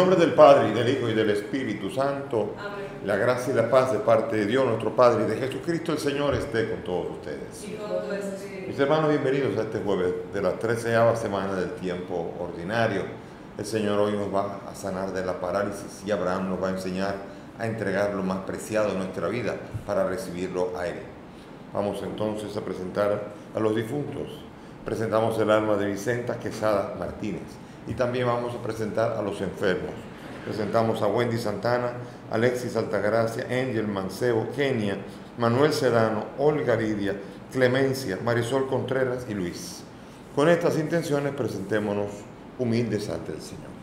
nombre del Padre, y del Hijo, y del Espíritu Santo. Amén. La gracia y la paz de parte de Dios nuestro Padre y de Jesucristo el Señor esté con todos ustedes. Y con tu espíritu. Mis hermanos, bienvenidos a este jueves de la 13ª semana del tiempo ordinario. El Señor hoy nos va a sanar de la parálisis y Abraham nos va a enseñar a entregar lo más preciado de nuestra vida para recibirlo a Él. Vamos entonces a presentar a los difuntos. Presentamos el alma de Vicenta Quesada Martínez y también vamos a presentar a los enfermos. Presentamos a Wendy Santana, Alexis Altagracia, Angel Mancebo, Kenia, Manuel Sedano, Olga Lidia, Clemencia, Marisol Contreras y Luis. Con estas intenciones presentémonos humildes ante el Señor.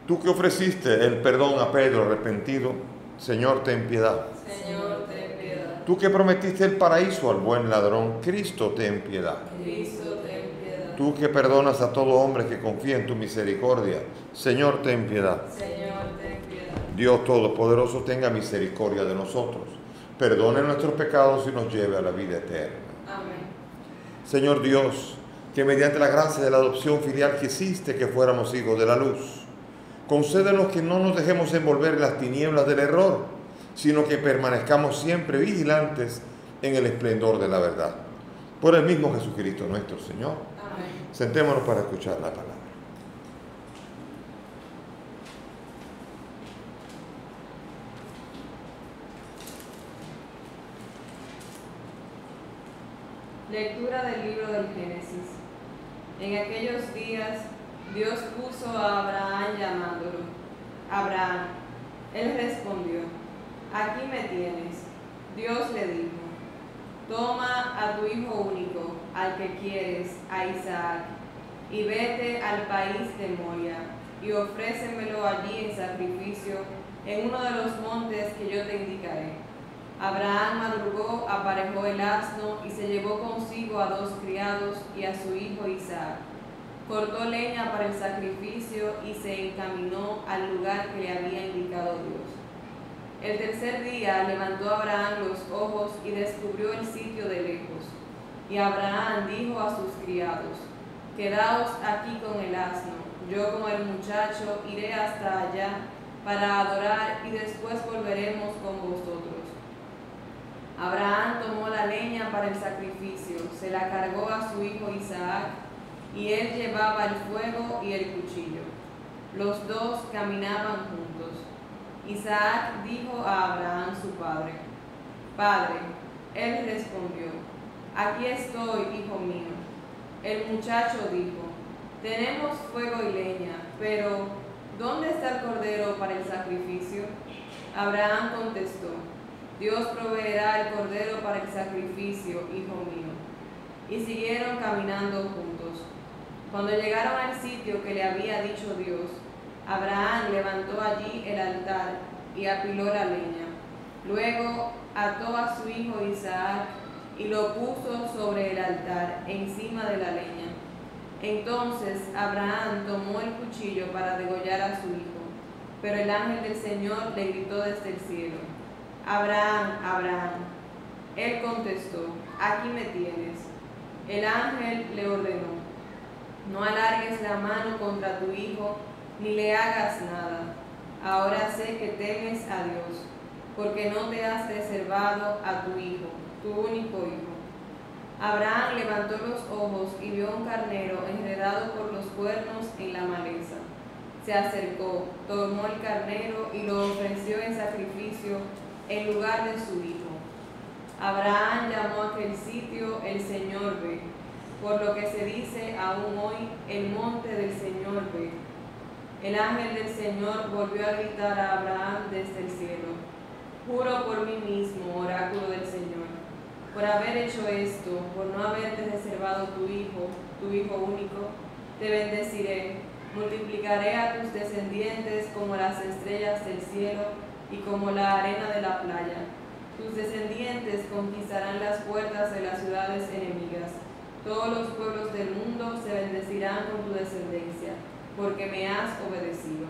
Tú que ofreciste el perdón a Pedro arrepentido, Señor, ten piedad. Señor, ten piedad. Tú que prometiste el paraíso al buen ladrón, Cristo, ten piedad. Cristo, ten piedad. Tú que perdonas a todo hombre que confía en tu misericordia, Señor, ten piedad. Señor, ten piedad. Dios Todopoderoso tenga misericordia de nosotros, perdone nuestros pecados y nos lleve a la vida eterna. Amén. Señor Dios, que mediante la gracia de la adopción filial que hiciste que fuéramos hijos de la luz, concédenos que no nos dejemos envolver en las tinieblas del error, sino que permanezcamos siempre vigilantes en el esplendor de la verdad. Por el mismo Jesucristo nuestro Señor. Amén. Sentémonos para escuchar la palabra. Lectura del libro del Génesis. En aquellos días, Dios puso a Abraham llamándolo. Abraham. Él respondió, aquí me tienes. Dios le dijo, toma a tu hijo único, al que quieres, a Isaac, y vete al país de Moria, y ofrécemelo allí en sacrificio en uno de los montes que yo te indicaré. Abraham madrugó, aparejó el asno y se llevó consigo a 2 criados y a su hijo Isaac. Cortó leña para el sacrificio y se encaminó al lugar que le había indicado Dios. El tercer día levantó Abraham los ojos y descubrió el sitio de lejos. Y Abraham dijo a sus criados, quedaos aquí con el asno, yo con el muchacho iré hasta allá para adorar y después volveremos con vosotros. Abraham tomó la leña para el sacrificio, se la cargó a su hijo Isaac, y él llevaba el fuego y el cuchillo. Los dos caminaban juntos. Isaac dijo a Abraham su padre, Padre. Él respondió, aquí estoy, hijo mío. El muchacho dijo, tenemos fuego y leña, pero ¿dónde está el cordero para el sacrificio? Abraham contestó, Dios proveerá el cordero para el sacrificio, hijo mío. Y siguieron caminando juntos. Cuando llegaron al sitio que le había dicho Dios, Abraham levantó allí el altar y apiló la leña. Luego ató a su hijo Isaac y lo puso sobre el altar, encima de la leña. Entonces Abraham tomó el cuchillo para degollar a su hijo, pero el ángel del Señor le gritó desde el cielo, Abraham, Abraham. Él contestó, aquí me tienes. El ángel le ordenó, no alargues la mano contra tu hijo, ni le hagas nada. Ahora sé que temes a Dios, porque no te has reservado a tu hijo, tu único hijo. Abraham levantó los ojos y vio un carnero enredado por los cuernos en la maleza. Se acercó, tomó el carnero y lo ofreció en sacrificio en lugar de su hijo. Abraham llamó a aquel sitio el Señor ve, por lo que se dice aún hoy, el monte del Señor ve. El ángel del Señor volvió a gritar a Abraham desde el cielo, juro por mí mismo, oráculo del Señor, por haber hecho esto, por no haberte reservado tu hijo único, te bendeciré, multiplicaré a tus descendientes como las estrellas del cielo y como la arena de la playa. Tus descendientes conquistarán las puertas de las ciudades enemigas. Todos los pueblos del mundo se bendecirán con tu descendencia, porque me has obedecido.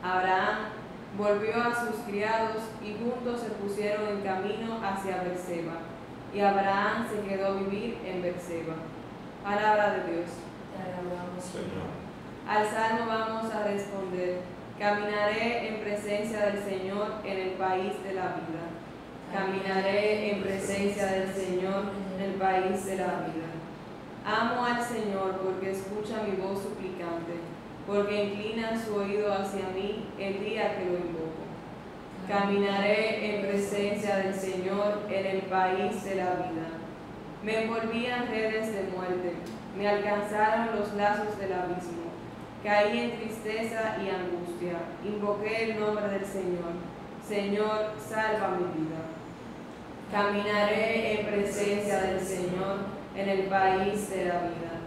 Abraham volvió a sus criados y juntos se pusieron en camino hacia Berseba. Y Abraham se quedó a vivir en Berseba. Palabra de Dios. Señor. Al salmo vamos a responder: caminaré en presencia del Señor en el país de la vida. Caminaré en presencia del Señor en el país de la vida. Amo al Señor porque escucha mi voz suplicante, porque inclina su oído hacia mí el día que lo invoco. Caminaré en presencia del Señor en el país de la vida. Me envolvían redes de muerte, me alcanzaron los lazos del abismo. Caí en tristeza y angustia, invoqué el nombre del Señor. Señor, salva mi vida. Caminaré en presencia del Señor en el país de la vida.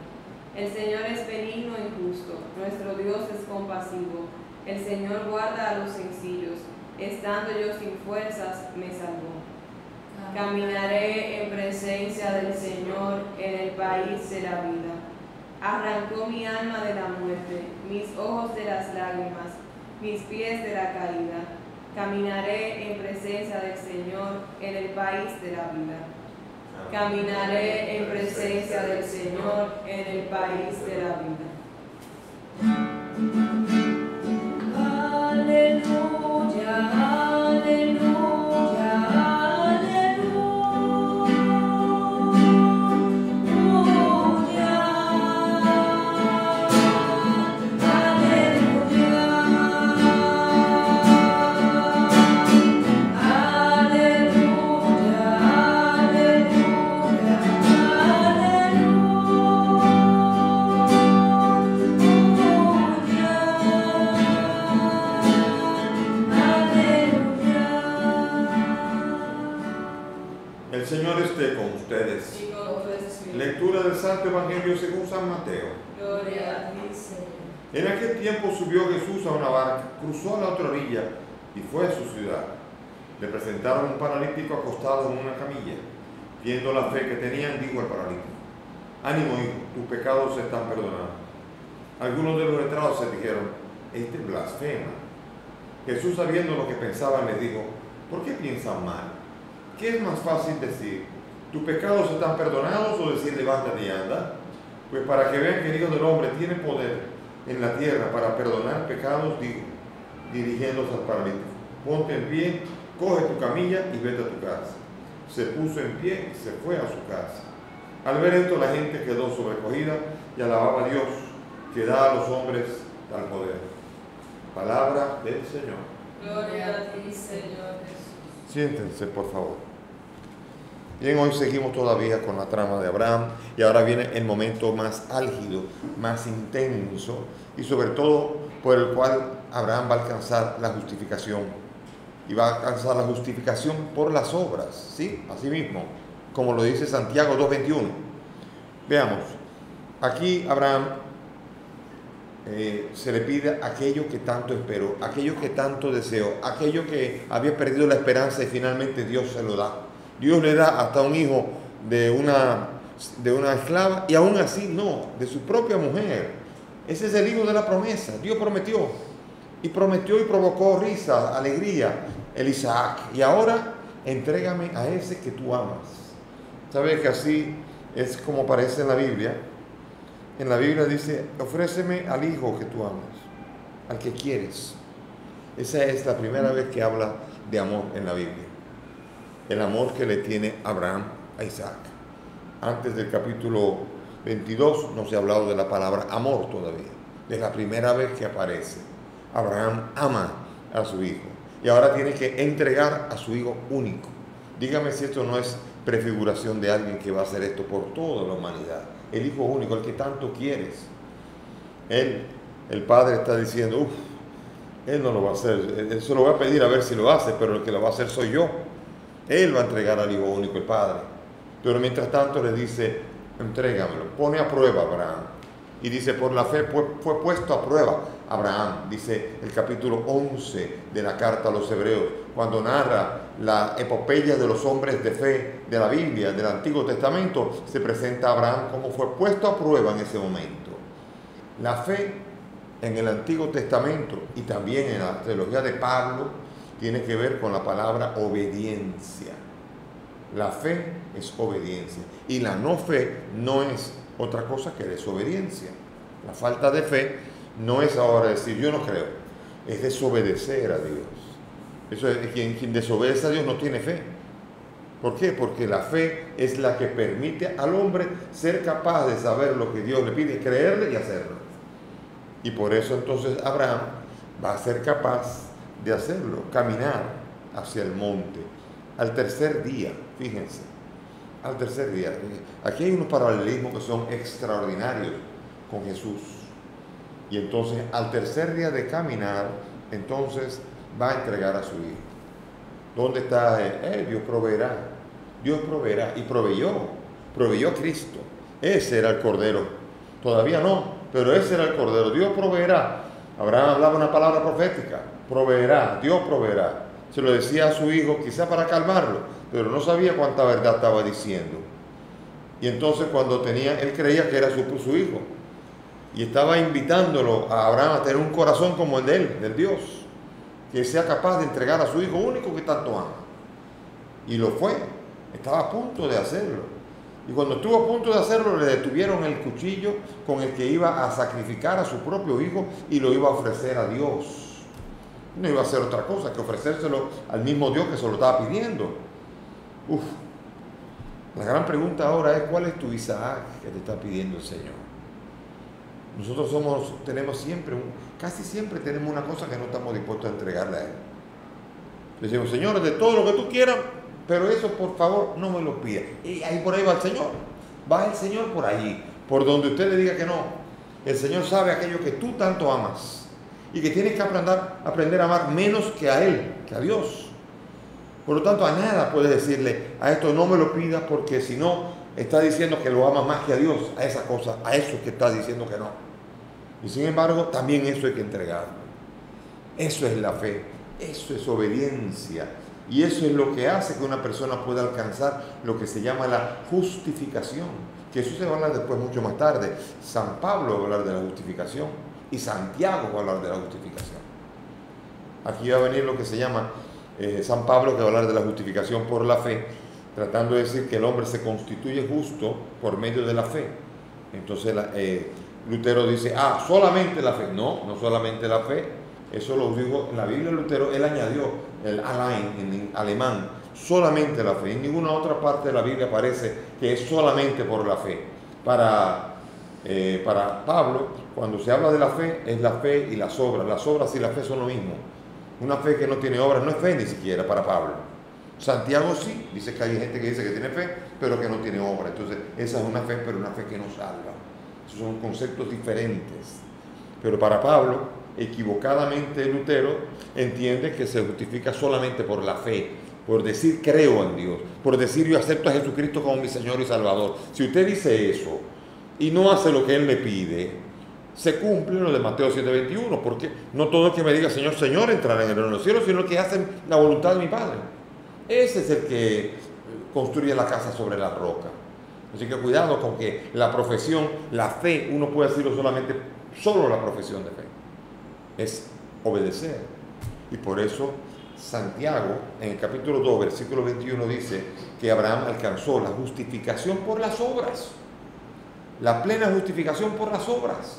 El Señor es benigno y justo, nuestro Dios es compasivo. El Señor guarda a los sencillos, estando yo sin fuerzas, me salvó. Caminaré en presencia del Señor en el país de la vida. Arrancó mi alma de la muerte, mis ojos de las lágrimas, mis pies de la caída. Caminaré en presencia del Señor en el país de la vida. Caminaré en presencia del Señor en el país de la vida. Aleluya, aleluya, El Señor esté con ustedes. Y con tu espíritu. Lectura del Santo Evangelio según San Mateo. Gloria a ti, Señor. En aquel tiempo subió Jesús a una barca, cruzó a la otra orilla y fue a su ciudad. Le presentaron un paralítico acostado en una camilla. Viendo la fe que tenían, dijo al paralítico: ánimo, hijo, tus pecados están perdonados. Algunos de los letrados se dijeron: este blasfema. Jesús, sabiendo lo que pensaban, les dijo: ¿por qué piensan mal? ¿Qué es más fácil decir: tus pecados están perdonados, o decir: levántate y anda? Pues para que vean que el Hijo del Hombre tiene poder en la tierra para perdonar pecados, dijo, dirigiéndose al paralítico: ponte en pie, coge tu camilla y vete a tu casa. Se puso en pie y se fue a su casa. Al ver esto, la gente quedó sobrecogida y alababa a Dios, que da a los hombres tal poder. Palabra del Señor. Gloria a ti, Señor Jesús. Siéntense, por favor. Bien, hoy seguimos todavía con la trama de Abraham y ahora viene el momento más álgido, más intenso y sobre todo por el cual Abraham va a alcanzar la justificación. Y va a alcanzar la justificación por las obras, ¿sí? Así mismo, como lo dice Santiago 2:21. Veamos, aquí Abraham se le pide aquello que tanto esperó, aquello que tanto deseó, aquello que había perdido la esperanza y finalmente Dios se lo da. Dios le da hasta un hijo de una esclava y aún así no, de su propia mujer. Ese es el hijo de la promesa. Dios prometió y provocó risa, alegría, el Isaac. Y ahora entrégame a ese que tú amas. ¿Sabes que así es como aparece en la Biblia? En la Biblia dice: ofréceme al hijo que tú amas, al que quieres. Esa es la primera vez que habla de amor en la Biblia. El amor que le tiene Abraham a Isaac. Antes del capítulo 22 no se ha hablado de la palabra amor todavía. Es la primera vez que aparece. Abraham ama a su hijo y ahora tiene que entregar a su hijo único. Dígame si esto no es prefiguración de alguien que va a hacer esto por toda la humanidad. El hijo único, el que tanto quieres. Él, el padre, está diciendo: él no lo va a hacer, él se lo va a pedir a ver si lo hace, pero el que lo va a hacer soy yo. Él va a entregar al hijo único, el padre. Pero mientras tanto le dice: entrégamelo, pone a prueba a Abraham. Y dice: por la fe fue puesto a prueba Abraham, dice el capítulo 11 de la carta a los Hebreos, cuando narra la epopeya de los hombres de fe de la Biblia, del Antiguo Testamento, se presenta a Abraham como fue puesto a prueba en ese momento. La fe en el Antiguo Testamento y también en la teología de Pablo tiene que ver con la palabra obediencia. La fe es obediencia. Y la no fe no es otra cosa que desobediencia. La falta de fe no es ahora decir yo no creo, es desobedecer a Dios. Eso es, quien desobedece a Dios no tiene fe. ¿Por qué? Porque la fe es la que permite al hombre ser capaz de saber lo que Dios le pide, creerle y hacerlo. Y por eso entonces Abraham va a ser capaz de hacerlo, caminar hacia el monte. Al tercer día, fíjense, al tercer día. Aquí hay unos paralelismos que son extraordinarios con Jesús. Y entonces al tercer día de caminar, entonces va a entregar a su hijo. ¿Dónde está él? Dios proveerá. Dios proveerá. Y proveyó a Cristo. Ese era el Cordero. Todavía no, pero ese era el Cordero. Dios proveerá. Abraham hablaba una palabra profética. Proveerá, Dios proveerá. Se lo decía a su hijo, quizá para calmarlo, pero no sabía cuánta verdad estaba diciendo. Y entonces cuando él creía que era su hijo. Y estaba invitándolo a Abraham a tener un corazón como el de él, del Dios. Que sea capaz de entregar a su hijo único que tanto ama. Y lo fue. Estaba a punto de hacerlo. Y cuando estuvo a punto de hacerlo, le detuvieron el cuchillo con el que iba a sacrificar a su propio hijo y lo iba a ofrecer a Dios. No iba a hacer otra cosa que ofrecérselo al mismo Dios que se lo estaba pidiendo. La gran pregunta ahora es, ¿cuál es tu Isaac que te está pidiendo el Señor? Nosotros casi siempre tenemos una cosa que no estamos dispuestos a entregarle a Él. Le decimos, Señor, de todo lo que tú quieras, pero eso por favor no me lo pidas. Y ahí por ahí va el Señor. Va el Señor por allí, por donde usted le diga que no. El Señor sabe aquello que tú tanto amas y que tienes que aprender a amar menos que a Él, que a Dios. Por lo tanto, a nada puedes decirle, a esto no me lo pidas, porque si no, está diciendo que lo ama más que a Dios, a esa cosa, a eso que está diciendo que no. Y sin embargo, también eso hay que entregarlo. Eso es la fe, eso es obediencia. Y eso es lo que hace que una persona pueda alcanzar lo que se llama la justificación. Que eso se va a hablar después mucho más tarde. San Pablo va a hablar de la justificación y Santiago va a hablar de la justificación. Aquí va a venir lo que se llama San Pablo, que va a hablar de la justificación por la fe, tratando de decir que el hombre se constituye justo por medio de la fe. Entonces Lutero dice, solamente la fe. No solamente la fe. Eso lo dijo en la Biblia Lutero, él añadió el allein en alemán, solamente la fe. En ninguna otra parte de la Biblia aparece que es solamente por la fe. Para Pablo, cuando se habla de la fe, es la fe y las obras. Las obras y la fe son lo mismo. Una fe que no tiene obras no es fe ni siquiera para Pablo. Santiago sí, dice que hay gente que dice que tiene fe, pero que no tiene obra. Entonces, esa es una fe, pero una fe que no salva. Esos son conceptos diferentes. Pero para Pablo, equivocadamente Lutero entiende que se justifica solamente por la fe, por decir creo en Dios, por decir yo acepto a Jesucristo como mi Señor y Salvador. Si usted dice eso y no hace lo que Él le pide, se cumple lo de Mateo 7:21, porque no todo el que me diga Señor, Señor entrará en el reino de los cielos, sino el que hace la voluntad de mi Padre. Ese es el que construye la casa sobre la roca. Así que cuidado con que la profesión, la fe, uno puede decirlo solo la profesión de fe. Es obedecer. Y por eso Santiago, en el capítulo 2, versículo 21, dice que Abraham alcanzó la justificación por las obras. La plena justificación por las obras.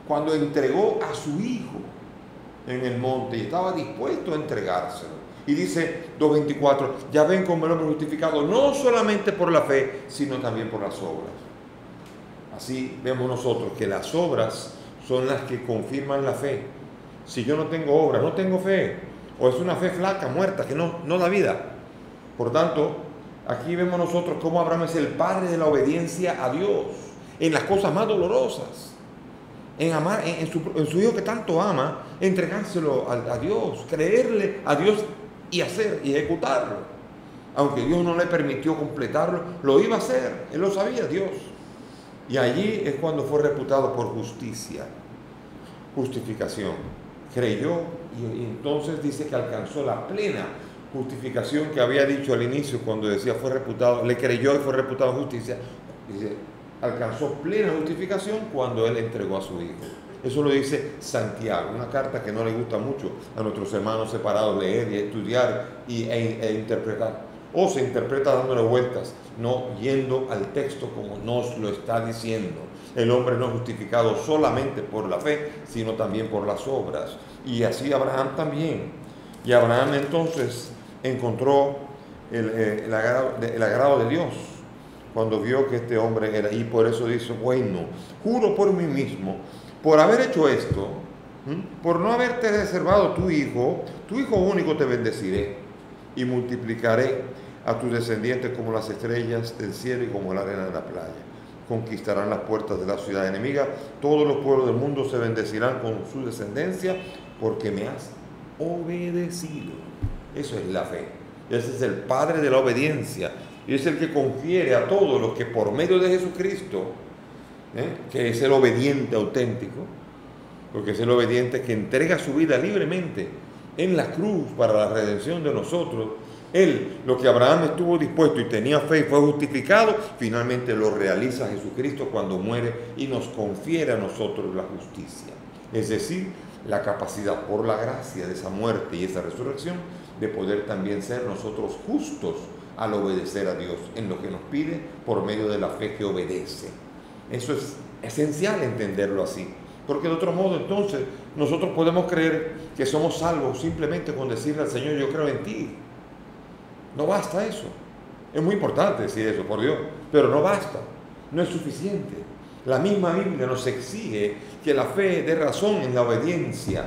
Cuando entregó a su hijo en el monte y estaba dispuesto a entregárselo. Y dice 2:24, ya ven cómo lo hemos justificado, no solamente por la fe, sino también por las obras. Así vemos nosotros que las obras son las que confirman la fe. Si yo no tengo obras, no tengo fe, o es una fe flaca, muerta, que no da vida. Por tanto, aquí vemos nosotros cómo Abraham es el padre de la obediencia a Dios, en las cosas más dolorosas, en amar, en su hijo que tanto ama, entregárselo a Dios, creerle a Dios y hacer y ejecutarlo. Aunque Dios no le permitió completarlo, lo iba a hacer, él lo sabía, Dios. Y allí es cuando fue reputado por justicia, justificación. Creyó y entonces dice que alcanzó la plena justificación que había dicho al inicio cuando decía fue reputado, le creyó y fue reputado justicia. Dice, alcanzó plena justificación cuando él entregó a su hijo. Eso lo dice Santiago, una carta que no le gusta mucho a nuestros hermanos separados leer y estudiar e interpretar. o se interpreta dándole vueltas, no yendo al texto como nos lo está diciendo. El hombre no es justificado solamente por la fe, sino también por las obras. Y así Abraham también. Y Abraham entonces encontró el agrado de Dios cuando vio que este hombre era, y por eso dice, bueno, juro por mí mismo, por haber hecho esto, por no haberte reservado tu hijo único te bendeciré y multiplicaré a tus descendientes como las estrellas del cielo y como la arena de la playa. Conquistarán las puertas de la ciudad enemiga, todos los pueblos del mundo se bendecirán con su descendencia, porque me has obedecido. Eso es la fe. Ese es el Padre de la obediencia. Y es el que confiere a todos los que por medio de Jesucristo, que es el obediente auténtico, porque es el obediente que entrega su vida libremente en la cruz para la redención de nosotros. Él, lo que Abraham estuvo dispuesto y tenía fe y fue justificado, finalmente lo realiza Jesucristo cuando muere y nos confiere a nosotros la justicia. Es decir, la capacidad por la gracia de esa muerte y esa resurrección de poder también ser nosotros justos al obedecer a Dios en lo que nos pide por medio de la fe que obedece. Eso es esencial entenderlo así, porque de otro modo entonces nosotros podemos creer que somos salvos simplemente con decirle al Señor, yo creo en ti. No basta eso. Es muy importante decir eso, por Dios, pero no basta, no es suficiente. La misma Biblia nos exige que la fe dé razón en la obediencia,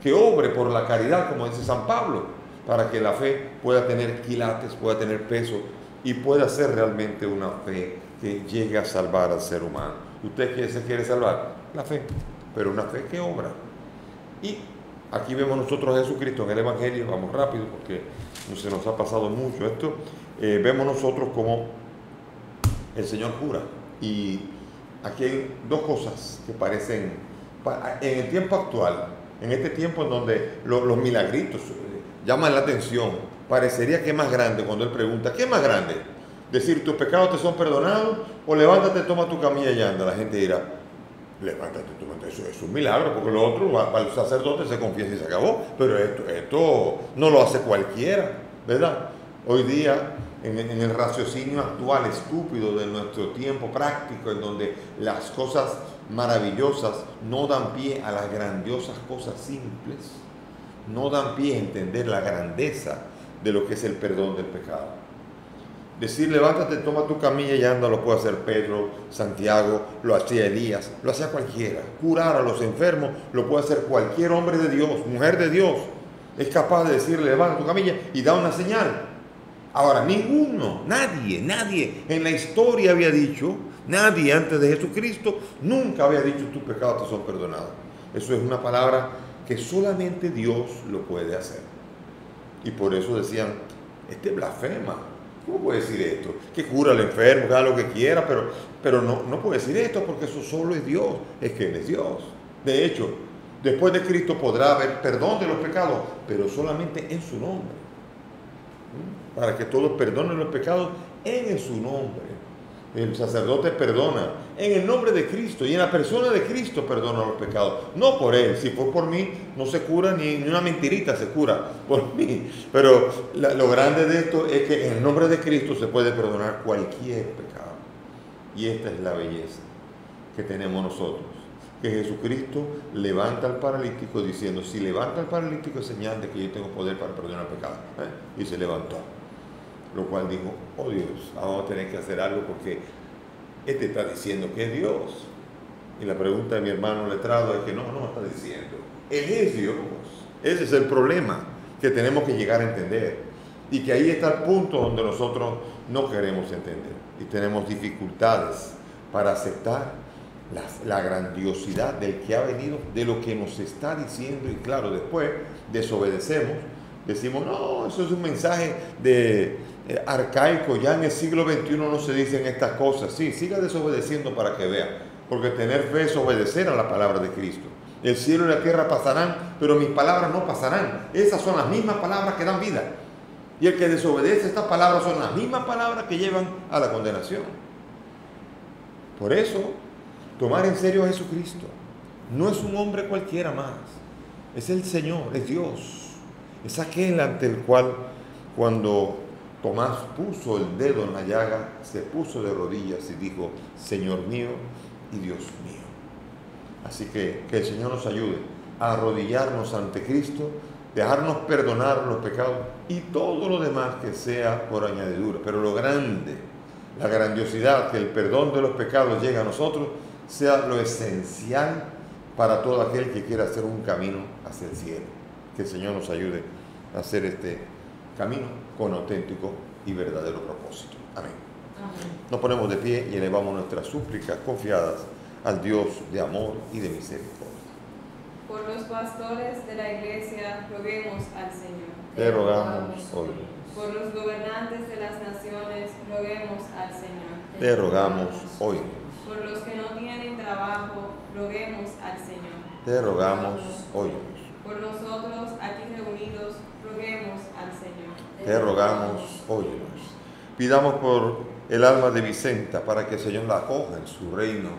que obre por la caridad, como dice San Pablo, para que la fe pueda tener quilates, pueda tener peso y pueda ser realmente una fe que llegue a salvar al ser humano. ¿Usted se quiere salvar? La fe, pero una fe que obra. Y aquí vemos nosotros a Jesucristo en el Evangelio, vamos rápido porque no se nos ha pasado mucho esto, vemos nosotros como el Señor cura. Y aquí hay dos cosas que parecen, en el tiempo actual, en este tiempo en donde los milagritos llaman la atención, parecería que es más grande cuando Él pregunta, ¿qué es más grande? Decir, tus pecados te son perdonados, o levántate, toma tu camilla y anda. La gente dirá, levántate, eso es un milagro, porque lo otro, para el sacerdote se confiesa y se acabó, pero esto no lo hace cualquiera, ¿verdad? Hoy día, en el raciocinio actual, estúpido de nuestro tiempo práctico, en donde las cosas maravillosas no dan pie a las grandiosas cosas simples, no dan pie a entender la grandeza de lo que es el perdón del pecado. Decir, levántate, toma tu camilla y anda, lo puede hacer Pedro, Santiago, lo hacía Elías, lo hacía cualquiera. Curar a los enfermos lo puede hacer cualquier hombre de Dios, mujer de Dios. Es capaz de decirle, levanta tu camilla y da una señal. Ahora, nadie en la historia había dicho, nadie antes de Jesucristo nunca había dicho, tus pecados te son perdonados. Eso es una palabra que solamente Dios lo puede hacer. Y por eso decían, este blasfema. ¿Cómo puede decir esto? Que cura al enfermo, que haga lo que quiera, pero no puede decir esto porque eso solo es Dios. Es que Él es Dios. De hecho, después de Cristo podrá haber perdón de los pecados, pero solamente en su nombre. Para que todos perdonen los pecados en su nombre. El sacerdote perdona en el nombre de Cristo y en la persona de Cristo perdona los pecados. No por Él, si fue por mí no se cura ni una mentirita se cura por mí. Pero lo grande de esto es que en el nombre de Cristo se puede perdonar cualquier pecado. Y esta es la belleza que tenemos nosotros. Que Jesucristo levanta al paralítico diciendo, si levanta al paralítico es señal de que yo tengo poder para perdonar el pecado. Y se levantó. Lo cual dijo, oh Dios, vamos a tener que hacer algo porque este está diciendo que es Dios. Y la pregunta de mi hermano letrado es que no está diciendo. Él es Dios. Ese es el problema que tenemos que llegar a entender. Y que ahí está el punto donde nosotros no queremos entender. Y tenemos dificultades para aceptar la grandiosidad del que ha venido, de lo que nos está diciendo. Y claro, después desobedecemos. Decimos, no, eso es un mensaje arcaico, ya en el siglo XXI no se dicen estas cosas. Sí, siga desobedeciendo para que vea, porque tener fe es obedecer a la palabra de Cristo. El cielo y la tierra pasarán, pero mis palabras no pasarán. Esas son las mismas palabras que dan vida. Y el que desobedece estas palabras son las mismas palabras que llevan a la condenación. Por eso, tomar en serio a Jesucristo no es un hombre cualquiera más. Es el Señor, es Dios. Es aquel ante el cual cuando Tomás puso el dedo en la llaga, se puso de rodillas y dijo: Señor mío y Dios mío. Así que el Señor nos ayude a arrodillarnos ante Cristo, dejarnos perdonar los pecados y todo lo demás que sea por añadidura. Pero lo grande, la grandiosidad, que el perdón de los pecados llegue a nosotros, sea lo esencial para todo aquel que quiera hacer un camino hacia el cielo. Que el Señor nos ayude a hacer este camino con auténtico y verdadero propósito. Amén. Amén. Nos ponemos de pie y elevamos nuestras súplicas confiadas al Dios de amor y de misericordia. Por los pastores de la Iglesia, roguemos al Señor. Te rogamos hoy. Por los gobernantes de las naciones, roguemos al Señor. Te rogamos hoy. Por los que no tienen trabajo, roguemos al Señor. Te rogamos hoy. Por nosotros aquí reunidos, roguemos al Señor. Te rogamos hoy. Pidamos por el alma de Vicenta para que el Señor la acoja en su reino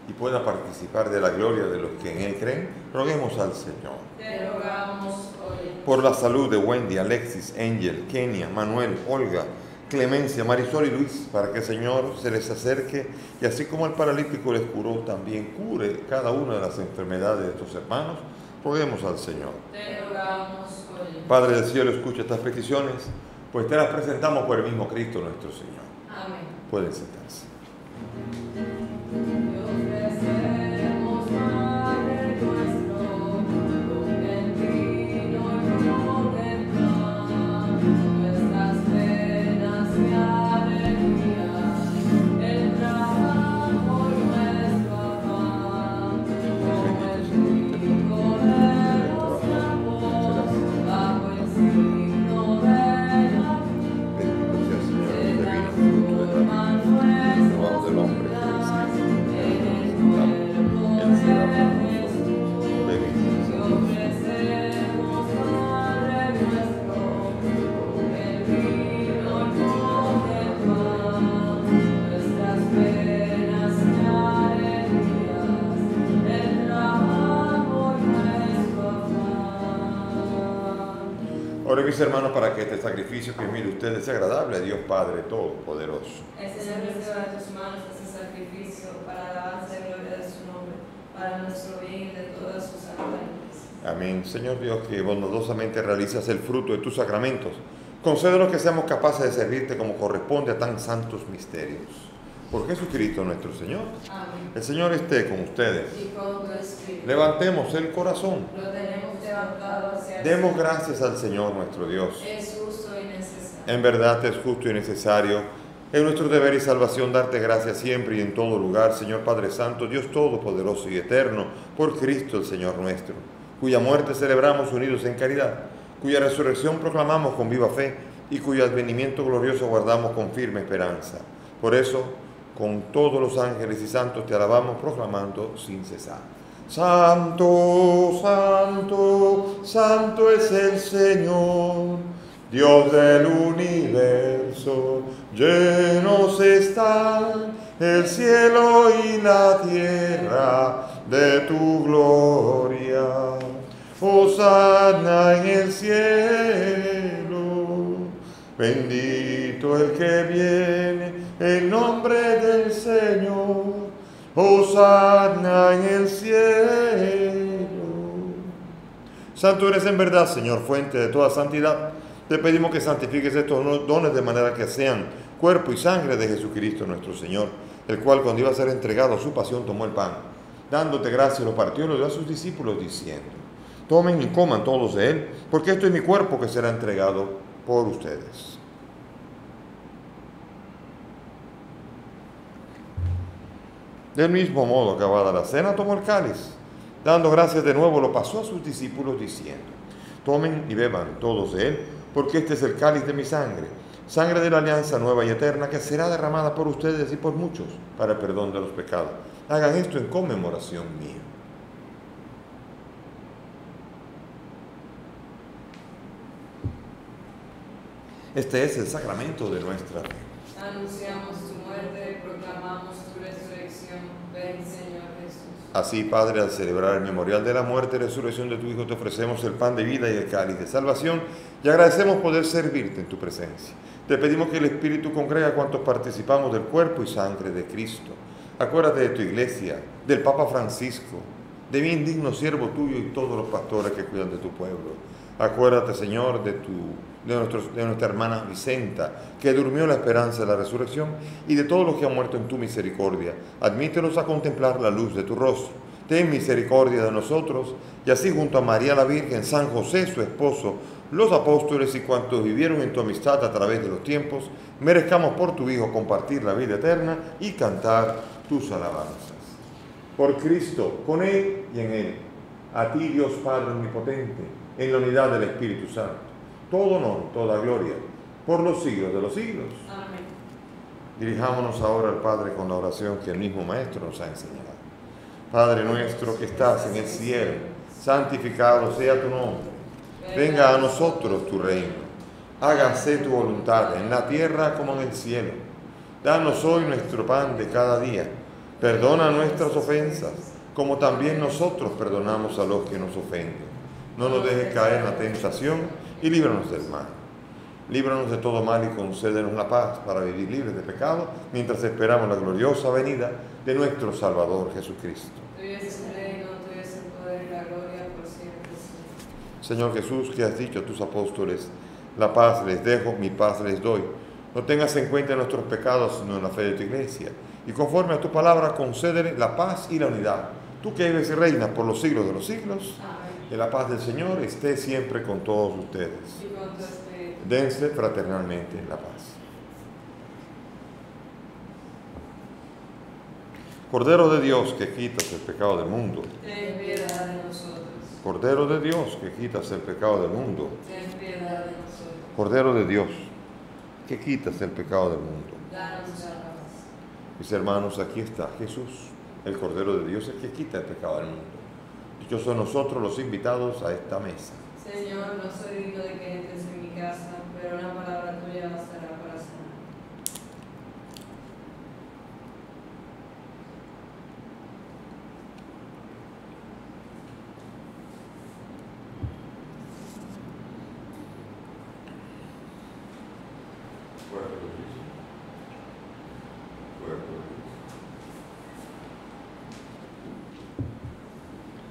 y pueda participar de la gloria de los que en Él creen. Roguemos al Señor. Te rogamos hoy. Por la salud de Wendy, Alexis, Angel, Kenia, Manuel, Olga, Clemencia, Marisol y Luis, para que el Señor se les acerque y así como el paralítico les curó, también cure cada una de las enfermedades de estos hermanos. Roguemos al Señor. Te rogamos hoy. Padre del cielo, escucha estas peticiones, pues te las presentamos por el mismo Cristo nuestro Señor. Amén. Pueden sentarse. Te ofrecemos, Padre nuestro, con el vino y con el pan, nuestras penas y alegrías, el trabajo y nuestro afán, como el trigo de los campos, bajo el signo de la cruz. Bendito sea el Señor, Se que vino transforman trabajo del hombre que en el cuerpo Él será para de nosotros. Jesús. Bendito Te ofrecemos, Padre nuestro, con el vino y con el pan, nuestras penas y alegrías, el trabajo y nuestro afán. Ahora, mis hermanos, para que este sacrificio que mire ustedes sea agradable a Dios Padre Todopoderoso. El Señor reciba de tus manos este sacrificio para alabanza y gloria de su nombre, para nuestro bien y de toda su santa iglesia. Amén. Señor Dios, que bondadosamente realizas el fruto de tus sacramentos, concédenos que seamos capaces de servirte como corresponde a tan santos misterios. Por Jesucristo nuestro Señor. Amén. El Señor esté con ustedes. Y con tu espíritu. Levantemos el corazón. Lo tenemos levantado hacia el Demos Señor. gracias al Señor nuestro Dios. Es justo y necesario. En verdad es justo y necesario, es nuestro deber y salvación darte gracias siempre y en todo lugar, Señor Padre Santo, Dios Todopoderoso y Eterno, por Cristo el Señor nuestro, cuya muerte celebramos unidos en caridad, cuya resurrección proclamamos con viva fe y cuyo advenimiento glorioso guardamos con firme esperanza. Por eso, con todos los ángeles y santos te alabamos proclamando sin cesar. Santo, santo, santo es el Señor, Dios del universo. Llenos están el cielo y la tierra de tu gloria. Hosana en el cielo. Bendito el que viene en nombre del Señor. Hosana en el cielo. Santo eres en verdad, Señor, fuente de toda santidad. Te pedimos que santifiques estos dones de manera que sean cuerpo y sangre de Jesucristo nuestro Señor, el cual cuando iba a ser entregado a su pasión tomó el pan, dándote gracias lo partió y lo dio a sus discípulos diciendo: tomen y coman todos de él, porque esto es mi cuerpo que será entregado por ustedes. Del mismo modo, acabada la cena, tomó el cáliz, dando gracias de nuevo, lo pasó a sus discípulos diciendo: tomen y beban todos de él, porque este es el cáliz de mi sangre, sangre de la alianza nueva y eterna, que será derramada por ustedes y por muchos para el perdón de los pecados. Hagan esto en conmemoración mía. Este es el sacramento de nuestra fe. Anunciamos tu muerte, proclamamos tu resurrección. Ven, Señor Jesús. Así, Padre, al celebrar el memorial de la muerte y resurrección de tu Hijo, te ofrecemos el pan de vida y el cáliz de salvación y agradecemos poder servirte en tu presencia. Te pedimos que el Espíritu congrega a cuantos participamos del cuerpo y sangre de Cristo. Acuérdate de tu iglesia, del Papa Francisco, de mi indigno siervo tuyo y todos los pastores que cuidan de tu pueblo. Acuérdate, Señor, de nuestra hermana Vicenta, que durmió en la esperanza de la resurrección, y de todos los que han muerto en tu misericordia. Admítelos a contemplar la luz de tu rostro. Ten misericordia de nosotros, y así junto a María la Virgen, San José, su esposo, los apóstoles y cuantos vivieron en tu amistad a través de los tiempos, merezcamos por tu Hijo compartir la vida eterna y cantar tus alabanzas. Por Cristo, con Él y en Él, a ti, Dios Padre omnipotente, en la unidad del Espíritu Santo, todo honor, toda gloria, por los siglos de los siglos. Amén. Dirijámonos ahora al Padre con la oración que el mismo Maestro nos ha enseñado. Padre nuestro que estás en el cielo, santificado sea tu nombre. Venga a nosotros tu reino. Hágase tu voluntad en la tierra como en el cielo. Danos hoy nuestro pan de cada día. Perdona nuestras ofensas, como también nosotros perdonamos a los que nos ofenden. No nos dejes caer en la tentación y líbranos del mal. Líbranos de todo mal y concédenos la paz para vivir libres de pecado, mientras esperamos la gloriosa venida de nuestro Salvador Jesucristo. Tuyo es el reino, tuyo es el poder y la gloria por siempre. Señor Jesús, que has dicho a tus apóstoles, la paz les dejo, mi paz les doy. No tengas en cuenta nuestros pecados, sino en la fe de tu iglesia. Y conforme a tu palabra, concédele la paz y la unidad. Tú que vives y reinas por los siglos de los siglos, Amén. que la paz del Señor esté siempre con todos ustedes. Y con tu espíritu. Dense fraternalmente la paz. Cordero de Dios, que quitas el pecado del mundo. Ten piedad de nosotros. Cordero de Dios, que quitas el pecado del mundo. Ten piedad de nosotros. Cordero de Dios, que quitas el pecado del mundo. Danos la paz. Mis hermanos, aquí está Jesús, el Cordero de Dios, el que quita el pecado del mundo. Dichosos nosotros los invitados a esta mesa. Señor, no soy digno de que entres en mi casa, pero una palabra tuya bastará para sanar.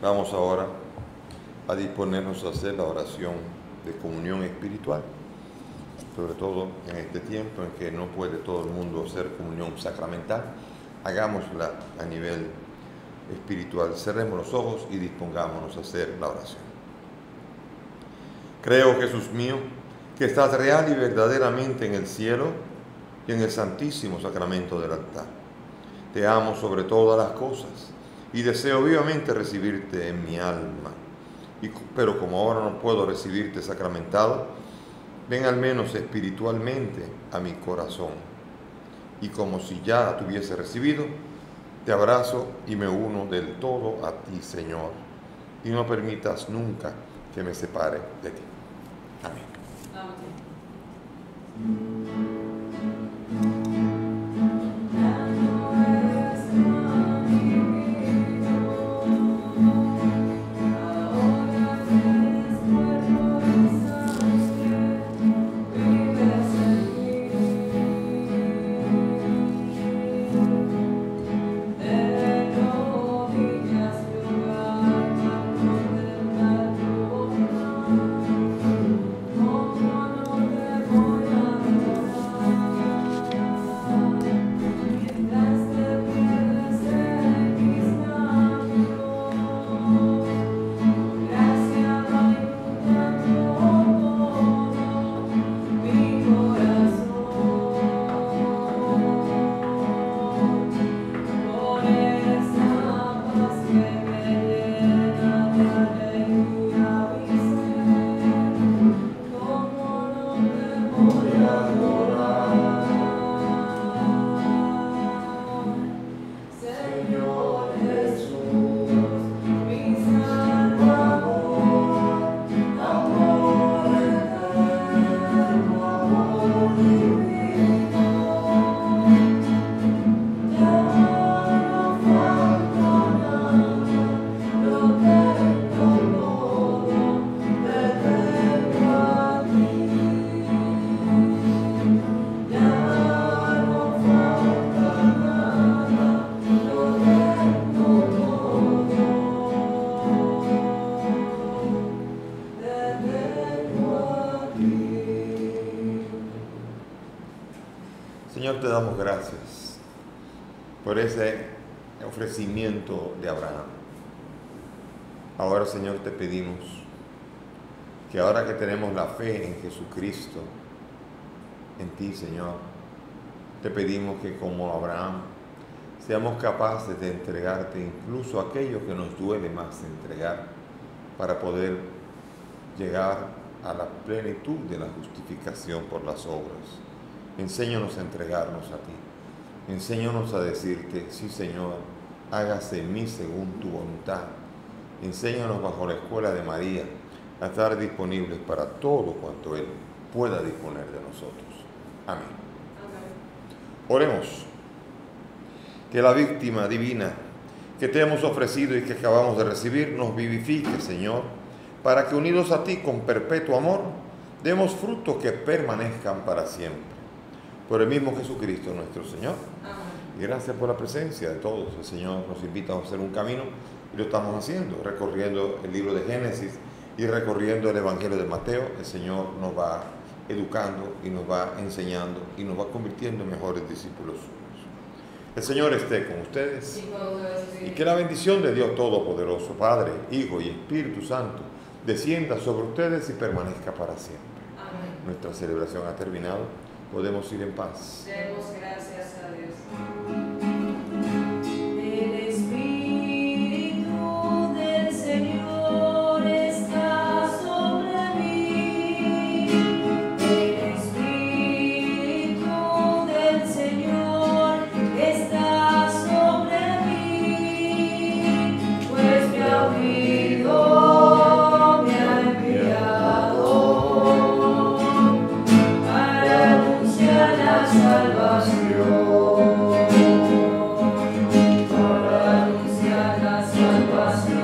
Vamos ahora a disponernos a hacer la oración de comunión espiritual, sobre todo en este tiempo en que no puede todo el mundo hacer comunión sacramental. Hagámosla a nivel espiritual. Cerremos los ojos y dispongámonos a hacer la oración. Creo, Jesús mío, que estás real y verdaderamente en el cielo y en el santísimo sacramento del altar. Te amo sobre todas las cosas y deseo vivamente recibirte en mi alma. Pero como ahora no puedo recibirte sacramentado, ven al menos espiritualmente a mi corazón. Y como si ya te hubiese recibido, te abrazo y me uno del todo a ti, Señor. Y no permitas nunca que me separe de ti. Amén. Amén. Voy a damos gracias por ese ofrecimiento de Abraham. Ahora, Señor, te pedimos que ahora que tenemos la fe en Jesucristo, en ti, Señor, te pedimos que como Abraham seamos capaces de entregarte incluso aquello que nos duele más entregar para poder llegar a la plenitud de la justificación por las obras. Enséñanos a entregarnos a ti. Enséñanos a decirte, sí, Señor, hágase en mí según tu voluntad. Enséñanos bajo la escuela de María a estar disponibles para todo cuanto Él pueda disponer de nosotros. Amén. Oremos. Que la víctima divina que te hemos ofrecido y que acabamos de recibir nos vivifique, Señor, para que unidos a ti con perpetuo amor, demos frutos que permanezcan para siempre. Por el mismo Jesucristo nuestro Señor. Amén. Y gracias por la presencia de todos. El Señor nos invita a hacer un camino y lo estamos haciendo, recorriendo el libro de Génesis y recorriendo el Evangelio de Mateo. El Señor nos va educando y nos va enseñando y nos va convirtiendo en mejores discípulos suyos. El Señor esté con ustedes y que la bendición de Dios Todopoderoso, Padre, Hijo y Espíritu Santo, descienda sobre ustedes y permanezca para siempre. Amén. Nuestra celebración ha terminado. Podemos ir en paz. Demos gracias a Dios. El Espíritu del Señor está sobre mí. El Espíritu del Señor está sobre mí, pues me ha unido, me ha enviado para anunciar la salvación, para anunciar la salvación.